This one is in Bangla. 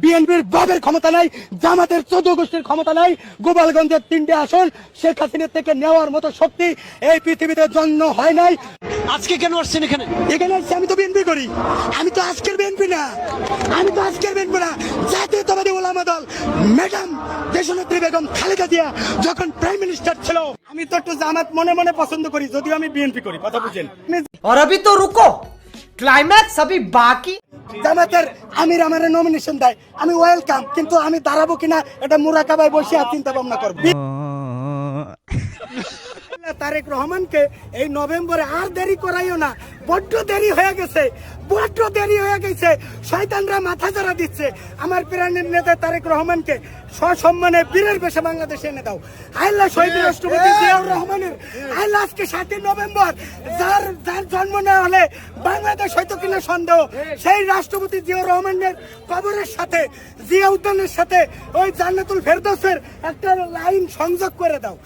বিএনপির বাবের ক্ষমতা নাই, জামাতের 14 গোষ্ঠীর ক্ষমতা নাই, গোপালগঞ্জের 3টে আসন শেখ হাসিনা থেকে নেওয়ার মতো শক্তি এই পৃথিবীতে জন্ম হয় নাই। আজকে কেন আসছেন এখানে? এখানে আসছি, আমি তো বিএনপি করি, আমি তো আজকের বিএনপি না, জাতীয়তাবাদী ওলামা দল ম্যাডাম দেশনেত্রী বেগম খালেদা জিয়া যখন প্রাইম মিনিস্টার ছিল, আমি তো একটু জামাত মনে মনে পছন্দ করি, যদিও আমি বিএনপি করি, কথা বুঝেন। और अभी तो रुको, क्लाइमैक्स अभी बाकी। জামাতের আমির আমারে নমিনেশন দেয়, আমি ওয়েলকাম, কিন্তু আমি দাঁড়াবো কিনা এটা মুরাকাবায় বসে আর চিন্তা ভাবনা করব। তারেক রহমানকে এই নভেম্বরে আর দেরি করাইও না, বড্ড দেরি হয়ে গেছে, শয়তানরা মাথা জড়া দিচ্ছে। আমার প্রাণের নেতা তারেক রহমানকে সসম্মানে বীরের বেশে বাংলাদেশে এনে দাও। আল্লাহ শহীদ রাষ্ট্রপতি জিয়াউর রহমানের আল্লাহ আজকে 7 নভেম্বর, যার জন্ম না হলে বাংলাদেশ হয়তো কিনা সন্দেহ, সেই রাষ্ট্রপতি জিয়াউর রহমানের কবরের সাথে জিয়া উদ্যানের সাথে ওই জান্নাতুল ফেরদৌসের একটা লাইন সংযোগ করে দাও।